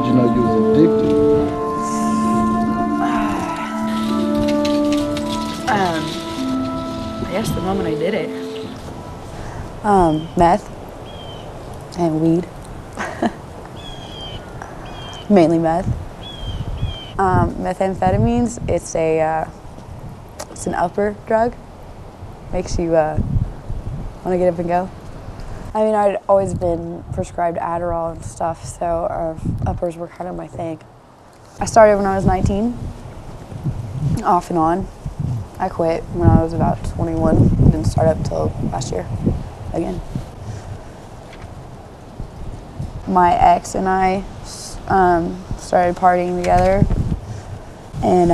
you know you was addicted? I guess the moment I did it. Meth and weed. Mainly meth. Methamphetamines, it's an upper drug. Makes you want to get up and go. I mean, I'd always been prescribed aRowe and stuff, so uppers were kind of my thing. I started when I was 19, off and on. I quit when I was about 21, didn't start up till last year, again. My ex and I started partying together and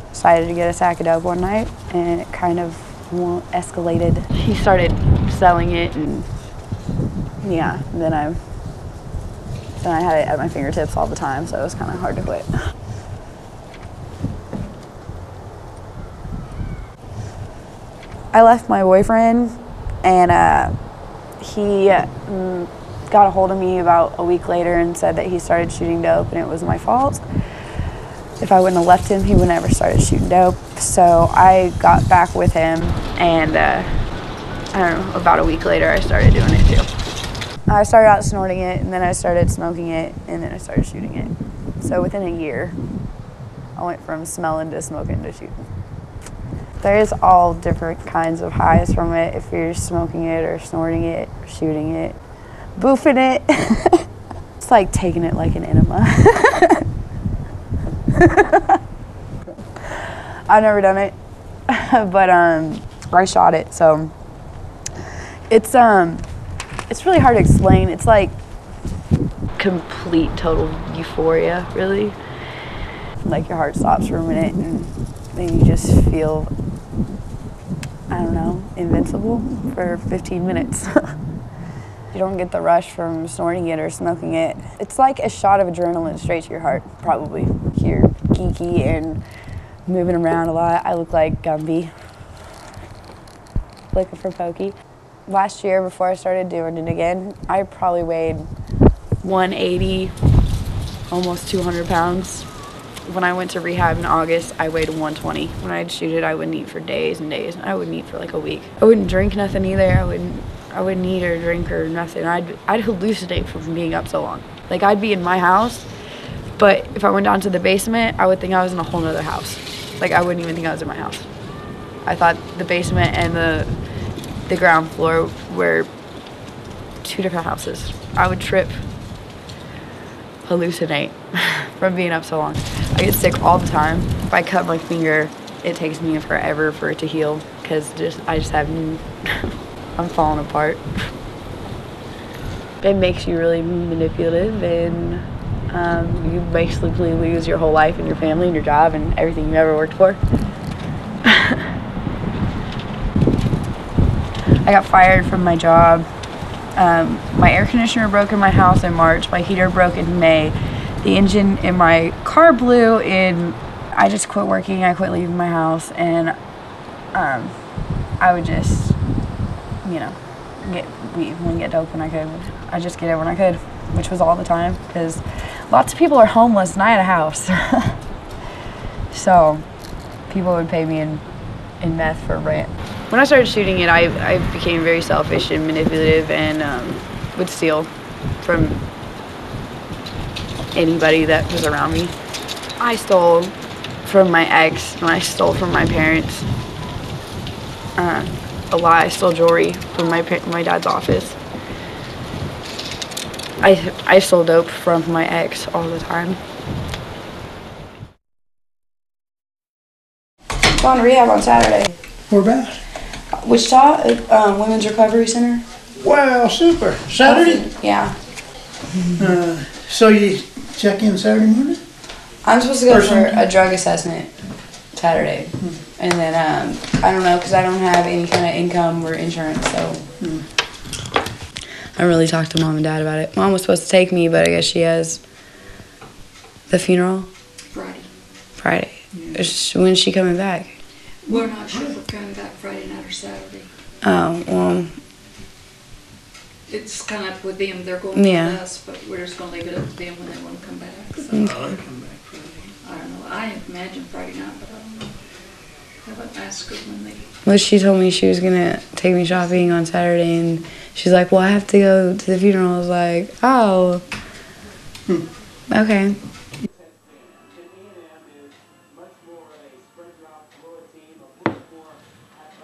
decided to get a sack of dope one night, and it kind of escalated. He started selling it, and yeah, then I had it at my fingertips all the time, so it was kind of hard to quit. I left my boyfriend, and he got a hold of me about a week later and said that he started shooting dope and it was my fault. If I wouldn't have left him, he would never started shooting dope. So I got back with him, and I don't know, about a week later I started doing it too. I started out snorting it, and then I started smoking it, and then I started shooting it. So within a year, I went from smelling to smoking to shooting. There is all different kinds of highs from it, if you're smoking it or snorting it or shooting it, boofing it. It's like taking it like an enema. I've never done it, but I shot it, so it's really hard to explain. It's like complete total euphoria, really. Like your heart stops for a minute, and then you just feel, I don't know, invincible for 15 minutes. You don't get the rush from snorting it or smoking it. It's like a shot of adrenaline straight to your heart, probably. You're geeky and moving around a lot. I look like Gumby, looking for Pokey. Last year, before I started doing it again, I probably weighed 180, almost 200 pounds. When I went to rehab in August, I weighed 120. When I'd shoot it, I wouldn't eat for days and days. I wouldn't eat for like a week. I wouldn't drink nothing either. I wouldn't eat or drink or nothing. I'd hallucinate from being up so long. Like, I'd be in my house, but if I went down to the basement, I would think I was in a whole nother house. Like, I wouldn't even think I was in my house. I thought the basement and the ground floor were two different houses. I would trip, hallucinate from being up so long. I get sick all the time. If I cut my finger, it takes me forever for it to heal, because I just haven't, I'm falling apart. It makes you really manipulative, and you basically lose your whole life and your family and your job and everything you ever worked for. I got fired from my job. My air conditioner broke in my house in March. My heater broke in May. The engine in my car blew in. I just quit working. I quit leaving my house, and I would just, you know, get dope when I could. I just get it when I could, which was all the time, because lots of people are homeless and I had a house. So people would pay me in meth for rent. When I started shooting it, I became very selfish and manipulative, and would steal from anybody that was around me. I stole from my ex, and I stole from my parents. A lot. I stole jewelry from my dad's office. I stole dope from my ex all the time. Going to rehab on Saturday. Where about? Wichita, Women's Recovery Center. Wow, super. Saturday? Yeah. So you check in Saturday morning? I'm supposed to go for a drug assessment Saturday. And then, I don't know, because I don't have any kind of income or insurance, so. I really talked to Mom and Dad about it. Mom was supposed to take me, but I guess she has the funeral. Friday. Yeah. When's she coming back? We're not sure if we're coming back Friday night or Saturday. Oh, well. It's it's kind of up with them. They're going with us, but we're just going to leave it up to them when they want to come back. So, Oh, they come back Friday. I don't know. I imagine Friday night, but I don't know. I haven't asked her when they... Well, she told me she was going to take me shopping on Saturday, and she's like, well, I have to go to the funeral. I was like, oh, okay.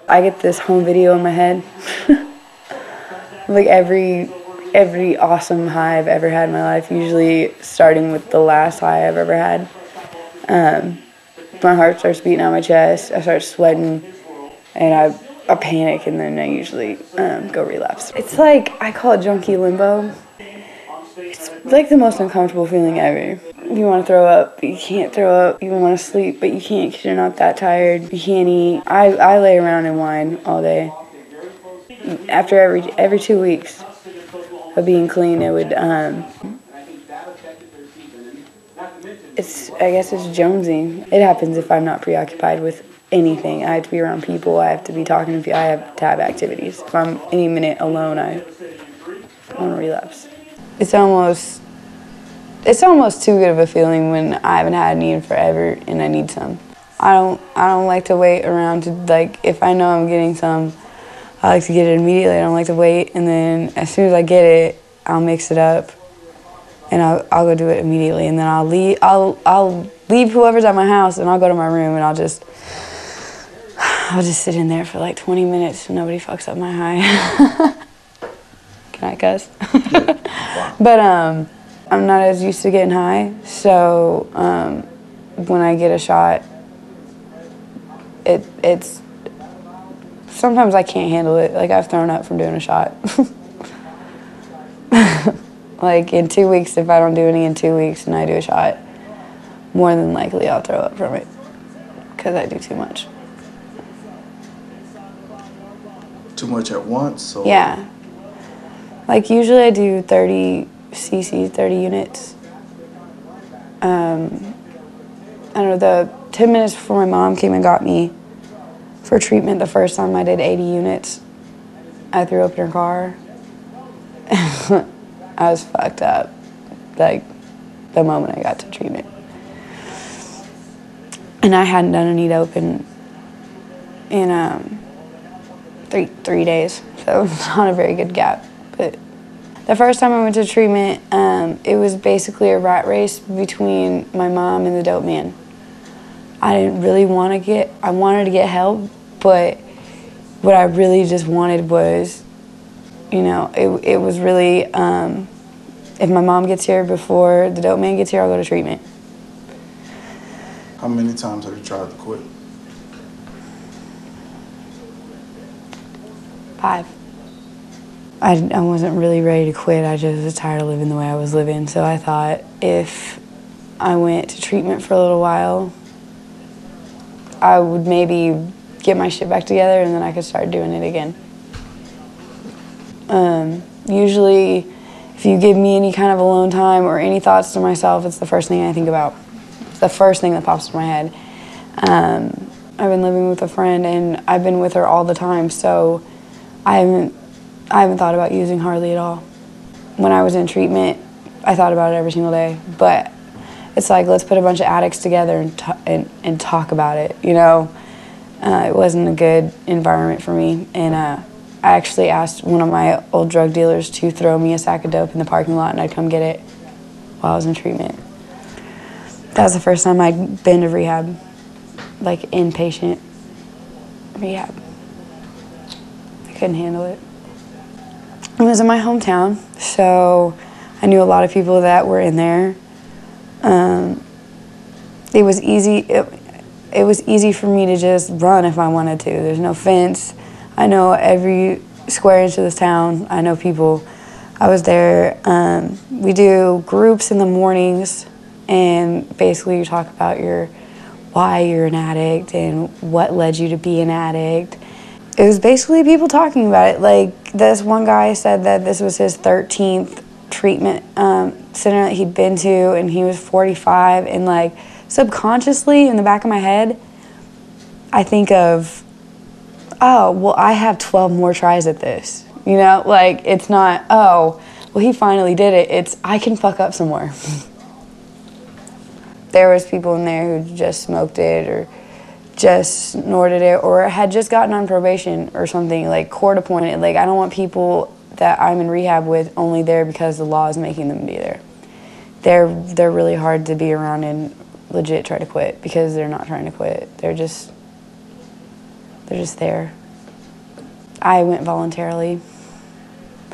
I get this home video in my head. Like every awesome high I've ever had in my life, usually starting with the last high I've ever had. My heart starts beating out my chest, I start sweating, and I panic, and then I usually go relapse. It's like, I call it junkie limbo. It's like the most uncomfortable feeling ever. You want to throw up, but you can't throw up. You want to sleep, but you can't because you're not that tired. You can't eat. I lay around and whine all day. After every 2 weeks of being clean, it would, I guess it's jonesing. It happens if I'm not preoccupied with anything. I have to be around people. I have to be talking to people. I have to have activities. If I'm any minute alone, I want to relapse. It's almost too good of a feeling when I haven't had any in forever and I need some. I don't like to wait around to, like, if I know I'm getting some, I like to get it immediately. I don't like to wait, and then as soon as I get it, I'll mix it up, and I'll go do it immediately, and then I'll leave whoever's at my house, and I'll go to my room, and I'll just sit in there for like 20 minutes so nobody fucks up my high. Can I cuss? But I'm not as used to getting high, so when I get a shot, it's sometimes I can't handle it. Like, I've thrown up from doing a shot. Like, in 2 weeks, if I don't do any in 2 weeks and I do a shot, more than likely I'll throw up from it because I do too much. Too much at once? Or? Yeah. Like, usually I do 30 cc's, 30 units. I don't know, 10 minutes before my mom came and got me for treatment, the first time I did 80 units, I threw up in her car. I was fucked up, like, the moment I got to treatment. And I hadn't done a knee open in three days, so it's not a very good gap. But the first time I went to treatment, it was basically a rat race between my mom and the dope man. I didn't really want to I wanted to get help, but what I really just wanted was, you know, it was really, if my mom gets here before the dope man gets here, I'll go to treatment. How many times have you tried to quit? 5. I wasn't really ready to quit. I just was tired of living the way I was living. So I thought if I went to treatment for a little while, I would maybe get my shit back together and then I could start doing it again. Usually, if you give me any kind of alone time or any thoughts to myself, it's the first thing I think about. It's the first thing that pops in my head. I've been living with a friend and I've been with her all the time, so I haven't thought about using hardly at all. When I was in treatment, I thought about it every single day, but it's like, let's put a bunch of addicts together and talk about it, you know? It wasn't a good environment for me, and I actually asked one of my old drug dealers to throw me a sack of dope in the parking lot and I'd come get it while I was in treatment. That was the first time I'd been to rehab, like inpatient rehab. I couldn't handle it. It was in my hometown, so I knew a lot of people that were in there. It was easy. It was easy for me to just run if I wanted to. There's no fence. I know every square inch of this town. I know people. I was there. We do groups in the mornings, and basically you talk about why you're an addict and what led you to be an addict. It was basically people talking about it. Like, this one guy said that this was his 13th treatment center that he'd been to, and he was 45, and like subconsciously in the back of my head, I think of, oh, well, I have 12 more tries at this. You know, like, it's not, oh, well, he finally did it. It's, I can fuck up some more. There was people in there who just smoked it or just snorted it or had just gotten on probation or something, like court appointed. Like, I don't want people that I'm in rehab with only there because the law is making them be there. They're really hard to be around and legit try to quit because they're not trying to quit. They're just there. I went voluntarily.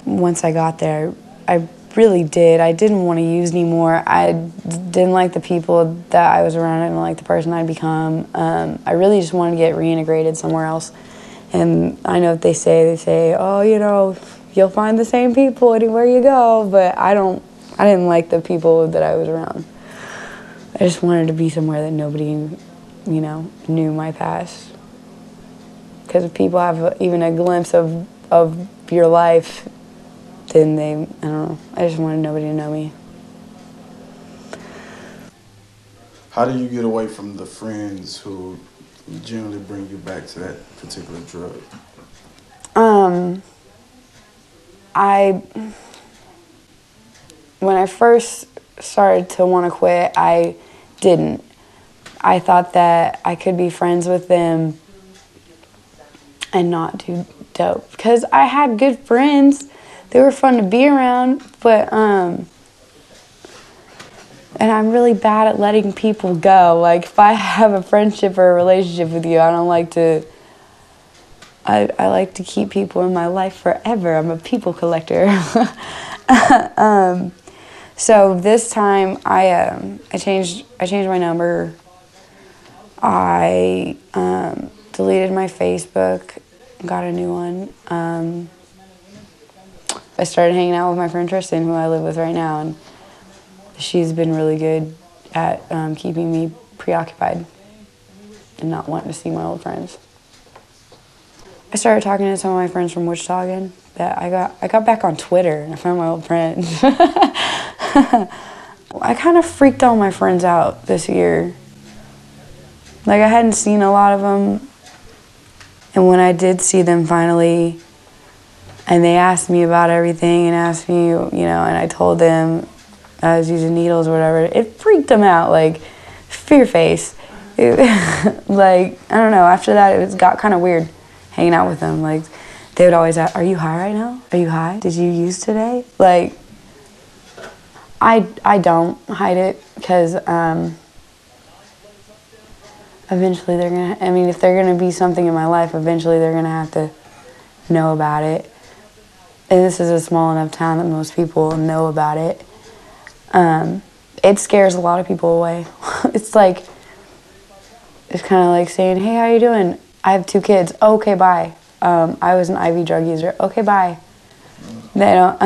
Once I got there, I really did. I didn't want to use anymore. I didn't like the people that I was around. I didn't like the person I'd become. I really just wanted to get reintegrated somewhere else. And I know what they say, oh, you know, you'll find the same people anywhere you go, but I didn't like the people that I was around. I just wanted to be somewhere that nobody, you know, knew my past. Because if people have even a glimpse of your life, then they, I don't know, I just wanted nobody to know me. How do you get away from the friends who generally bring you back to that particular drug? When I first started to want to quit, I didn't. I thought that I could be friends with them and not do dope. Because I had good friends. They were fun to be around, but, and I'm really bad at letting people go. Like, if I have a friendship or a relationship with you, I don't like to, I like to keep people in my life forever. I'm a people collector. So this time, I changed my number. I deleted my Facebook, got a new one. I started hanging out with my friend Tristan, who I live with right now, and she's been really good at keeping me preoccupied and not wanting to see my old friends. I started talking to some of my friends from Wichita again. That I got back on Twitter and I found my old friends. I kind of freaked all my friends out this year. Like, I hadn't seen a lot of them, and when I did see them finally, and they asked me about everything and asked me, you know, and I told them I was using needles or whatever, it freaked them out, like, fear face. Like, I don't know, after that it got kind of weird hanging out with them. Like, they would always ask, are you high right now? Are you high? Did you use today? Like, I don't hide it because eventually they're gonna, I mean, if they're gonna be something in my life, eventually they're gonna have to know about it. And this is a small enough town that most people know about it. It scares a lot of people away. It's like, it's kind of like saying, hey, how you doing? I have 2 kids. Oh, okay, bye. I was an IV drug user. Okay, bye. They don't.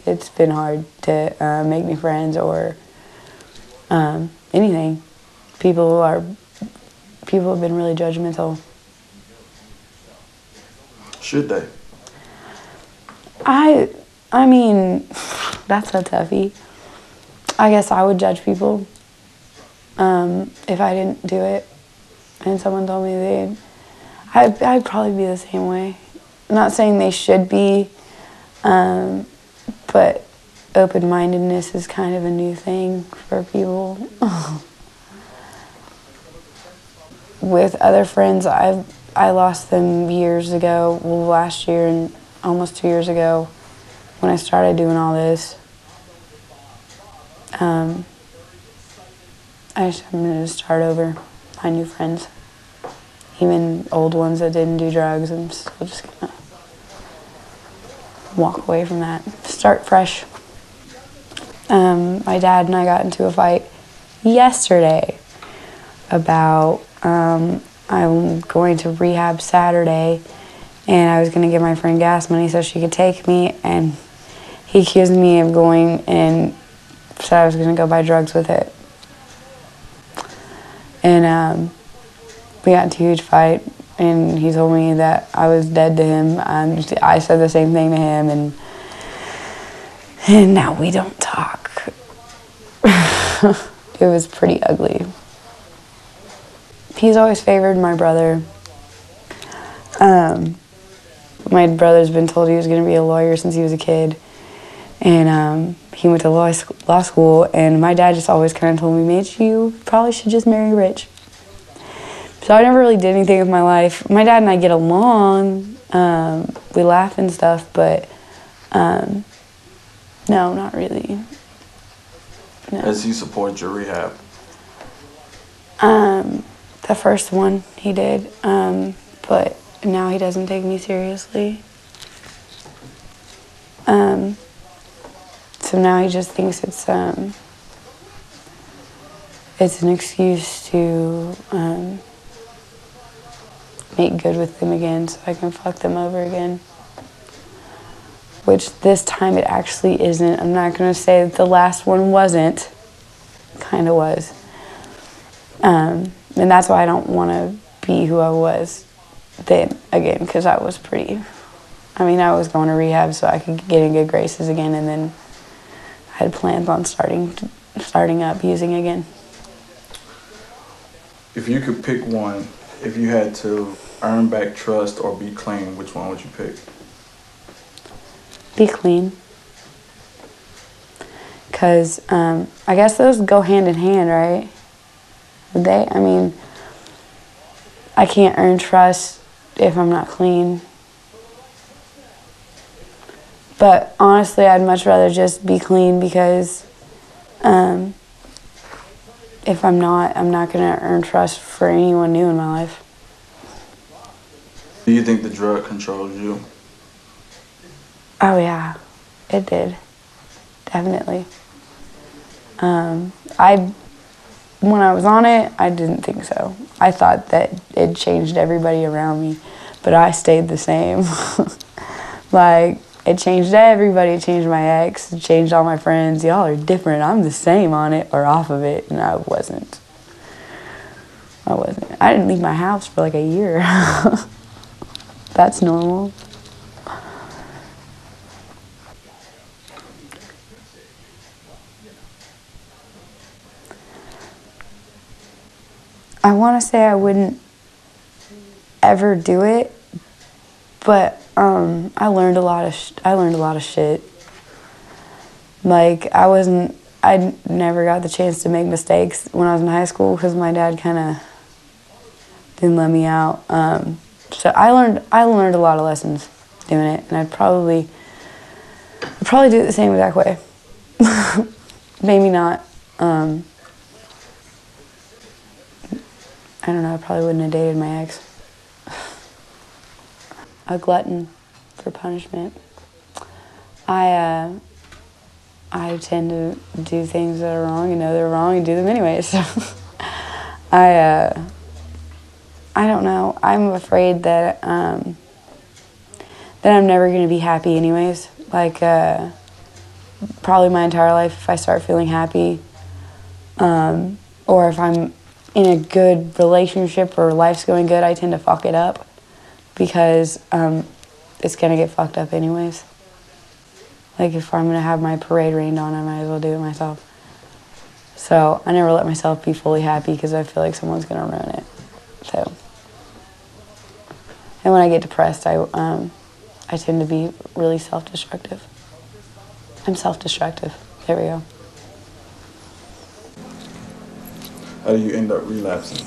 It's been hard to make new friends or anything. People have been really judgmental. Should they? I mean, that's a toughie. I guess I would judge people if I didn't do it and someone told me they did. I'd probably be the same way. I'm not saying they should be, but open-mindedness is kind of a new thing for people. With other friends, I lost them years ago, well, last year and almost 2 years ago when I started doing all this. I'm going to start over, find new friends. Even old ones that didn't do drugs, I'm still just going to walk away from that. Start fresh. My dad and I got into a fight yesterday about I'm going to rehab Saturday, and I was going to give my friend gas money so she could take me, and he accused me of going and said I was going to go buy drugs with it. And we got into a huge fight, and he told me that I was dead to him. I said the same thing to him, and now we don't talk. It was pretty ugly. He's always favored my brother. my brother's been told he was going to be a lawyer since he was a kid. And he went to law school, and my dad just always kind of told me, Mitch, you probably should just marry rich. So I never really did anything with my life. My dad and I get along. We laugh and stuff, but no, not really. No. Has he supported your rehab? The first one he did, but now he doesn't take me seriously. So now he just thinks it's an excuse to make good with them again so I can fuck them over again. Which this time it actually isn't. I'm not going to say that the last one wasn't. Kind of was. And that's why I don't want to be who I was then again, because I was pretty... I mean, I was going to rehab so I could get in good graces again, and then I had plans on starting up using again. If you could pick one, if you had to earn back trust or be clean, which one would you pick? Be clean. Because I guess those go hand in hand, right? I mean, I can't earn trust if I'm not clean. But honestly, I'd much rather just be clean because if I'm not going to earn trust for anyone new in my life. Do you think the drug controls you? Oh yeah, it did. Definitely. When I was on it, I didn't think so. I thought that it changed everybody around me, but I stayed the same. Like, it changed everybody. It changed my ex. It changed all my friends. Y'all are different. I'm the same on it or off of it, and I wasn't. I didn't leave my house for like a year. That's normal. I want to say I wouldn't ever do it, but I learned a lot of shit. Like I never got the chance to make mistakes when I was in high school because my dad kind of didn't let me out. So I learned a lot of lessons doing it, and I'd probably do it the same exact way. Maybe not. I don't know, I probably wouldn't have dated my ex. A glutton for punishment. I tend to do things that are wrong and know they're wrong and do them anyway, so I don't know. I'm afraid that I'm never going to be happy anyways. Like, probably my entire life if I start feeling happy, or if I'm in a good relationship or life's going good, I tend to fuck it up because it's going to get fucked up anyways. Like, if I'm going to have my parade rained on, I might as well do it myself. So I never let myself be fully happy because I feel like someone's going to ruin it. So, and when I get depressed, I tend to be really self-destructive. I'm self-destructive. There we go. How do you end up relapsing?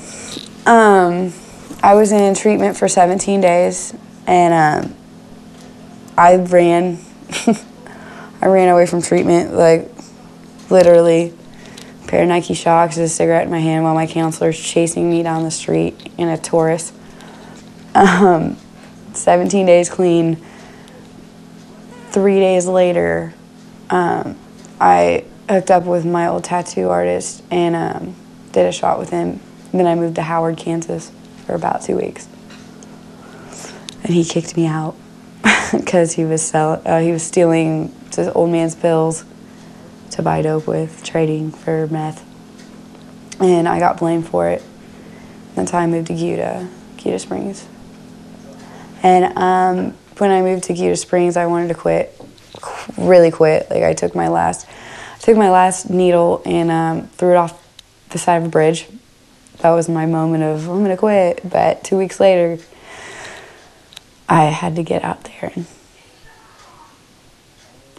I was in treatment for 17 days, and I ran. I ran away from treatment, like, literally. A pair of Nike Shox, a cigarette in my hand while my counselor's chasing me down the street in a Taurus. 17 days clean. 3 days later, I hooked up with my old tattoo artist and did a shot with him. And then I moved to Howard, Kansas for about 2 weeks. And he kicked me out because he was stealing this old man's pills to buy dope with, trading for meth. And I got blamed for it. That's how I moved to Gouda Springs. And when I moved to Gouda Springs, I wanted to quit, really quit. Like, I took my last needle and threw it off the side of a bridge. That was my moment of, I'm gonna quit. But 2 weeks later, I had to get out there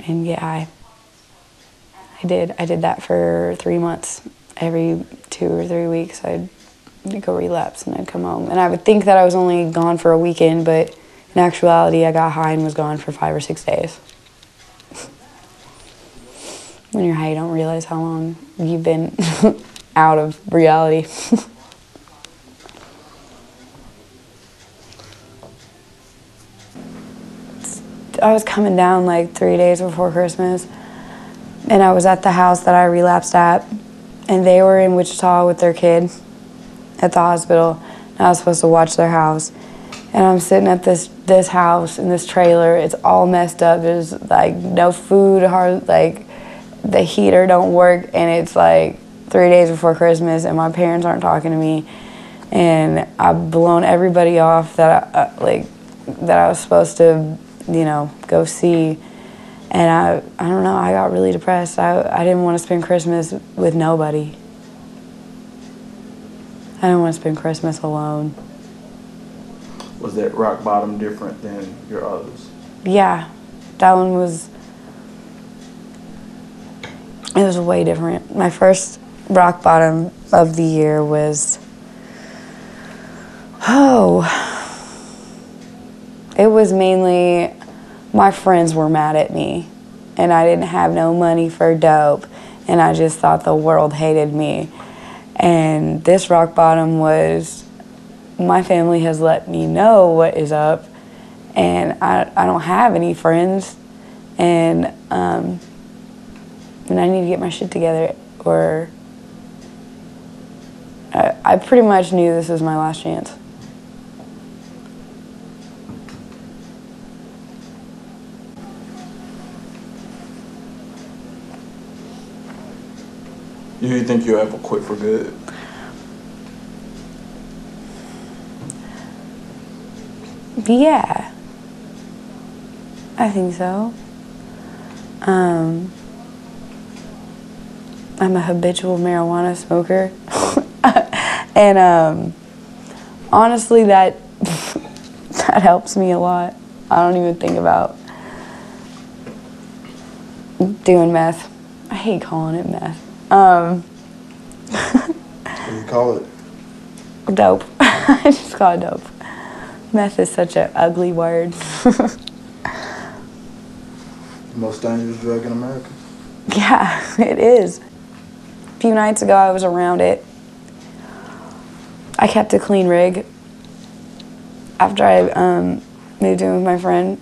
and get high. I did that for 3 months. Every 2 or 3 weeks, I'd go relapse and I'd come home. And I would think that I was only gone for a weekend, but in actuality, I got high and was gone for 5 or 6 days. When you're high, you don't realize how long you've been out of reality. I was coming down like 3 days before Christmas, and I was at the house that I relapsed at, and they were in Wichita with their kid at the hospital, and I was supposed to watch their house. And I'm sitting at this house in this trailer. It's all messed up. There's like no food, like the heater don't work, and it's like 3 days before Christmas, and my parents aren't talking to me, and I've blown everybody off that I was supposed to, you know, go see. And I don't know, I got really depressed. I didn't want to spend Christmas with nobody. I didn't want to spend Christmas alone. Was that rock bottom different than your others? Yeah, that one was, it was way different. My first rock bottom of the year was, it was mainly my friends were mad at me, and I didn't have no money for dope, and I just thought the world hated me. And this rock bottom was, my family has let me know what is up, and I don't have any friends, and I need to get my shit together, or I pretty much knew this was my last chance. Do you think you'll ever quit for good? Yeah, I think so. I'm a habitual marijuana smoker, and honestly, that helps me a lot. I don't even think about doing meth. I hate calling it meth. What do you call it? Dope. I just call it dope. Meth is such an ugly word. The most dangerous drug in America? Yeah, it is. A few nights ago, I was around it. I kept a clean rig after I moved in with my friend,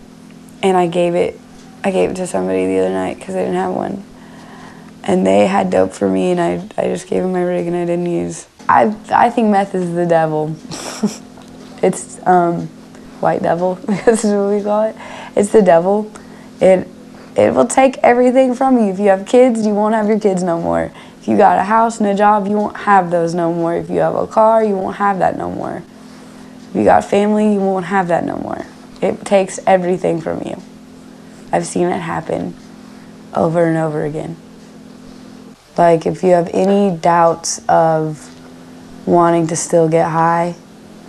and I gave it to somebody the other night because they didn't have one. And they had dope for me, and I just gave them my rig, and I didn't use. I think meth is the devil. It's white devil, this is what we call it. It's the devil. It will take everything from you. If you have kids, you won't have your kids no more. If you got a house and a job, you won't have those no more. If you have a car, you won't have that no more. If you got family, you won't have that no more. It takes everything from you. I've seen it happen over and over again. Like, if you have any doubts of wanting to still get high,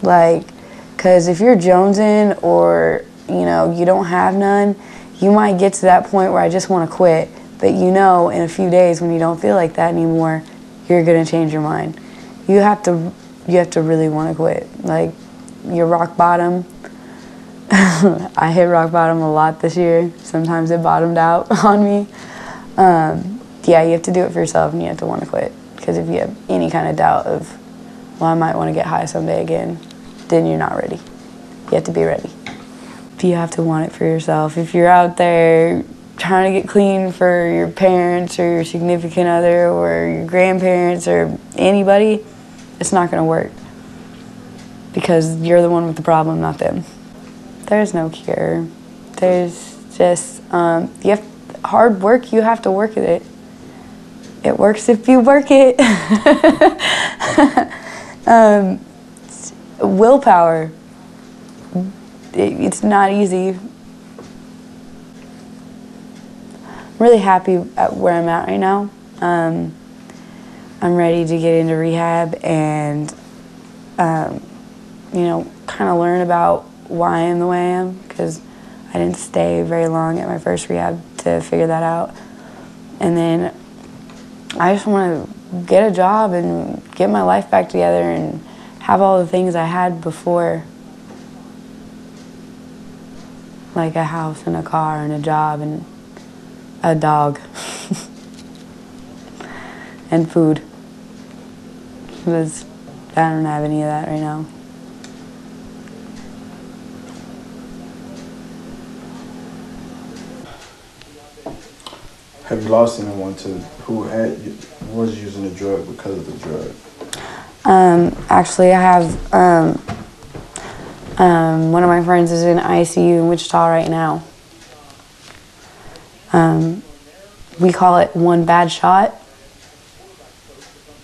like, because if you're jonesing or, you know, you don't have none, you might get to that point where I just want to quit. But you know, in a few days when you don't feel like that anymore, you're going to change your mind. You have to really want to quit. Like, your rock bottom. I hit rock bottom a lot this year. Sometimes it bottomed out on me. Yeah, you have to do it for yourself, and you have to want to quit. Because if you have any kind of doubt of, well, I might want to get high someday again, then you're not ready. You have to be ready. You have to want it for yourself. If you're out there trying to get clean for your parents or your significant other or your grandparents or anybody, it's not going to work. Because you're the one with the problem, not them. There's no cure. There's just, hard work, you have to work at it. It works if you work it. Willpower. It's not easy. I'm really happy at where I'm at right now. I'm ready to get into rehab and, you know, kind of learn about why I am the way I am, because I didn't stay very long at my first rehab to figure that out. And then I just want to get a job and get my life back together and have all the things I had before. Like a house and a car and a job and a dog and food. Because I don't have any of that right now. Have you lost anyone to who was using the drug because of the drug? Actually, I have one of my friends is in ICU in Wichita right now. We call it one bad shot,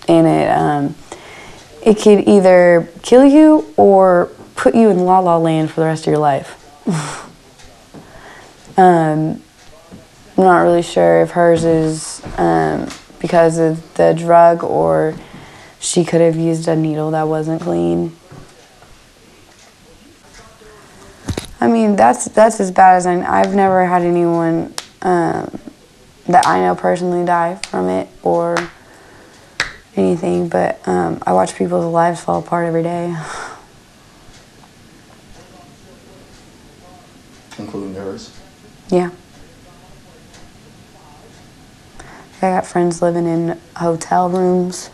and it could either kill you or put you in la la land for the rest of your life. I'm not really sure if hers is because of the drug or she could have used a needle that wasn't clean. I mean, that's as bad as I've never had anyone that I know personally die from it or anything, but I watch people's lives fall apart every day. Including yours? Yeah. I got friends living in hotel rooms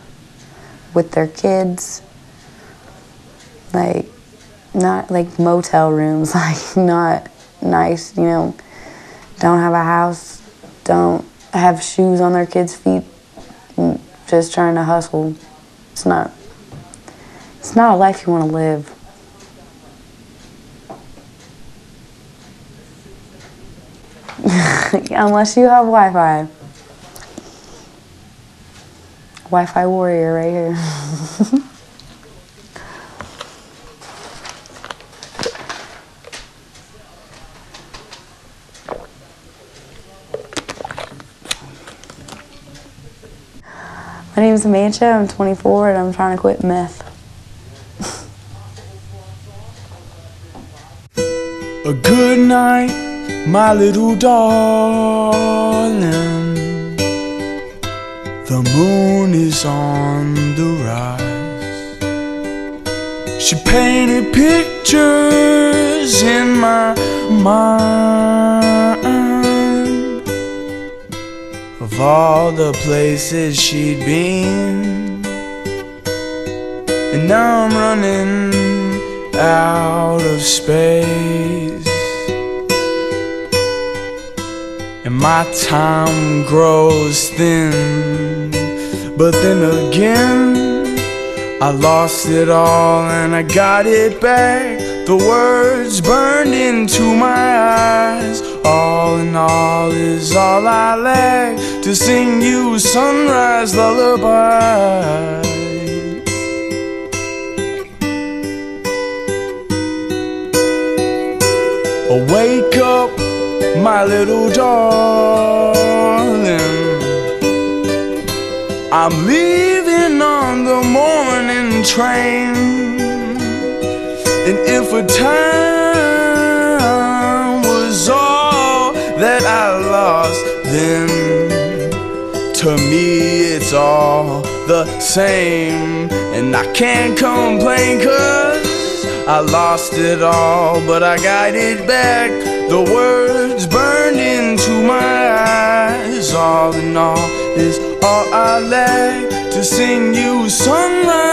with their kids. Like, not like motel rooms, like not nice, you know. Don't have a house, don't have shoes on their kids' feet, just trying to hustle. It's not a life you want to live. Unless you have Wi-Fi. Wi-Fi warrior right here. My name is Amancha, I'm 24 and I'm trying to quit meth. A good night, my little darling. The moon is on the rise. She painted pictures in my mind of all the places she'd been, and now I'm running out of space, and my time grows thin. But then again, I lost it all and I got it back. The words burned into my eyes. All in all is all I lack to sing you sunrise lullaby. Wake up, my little darling. I'm leaving on the morning train, and if a time was all that I lost, then to me it's all the same. And I can't complain 'cause I lost it all, but I got it back. The words burned into my eyes. All in all is all I lack to sing you sunrise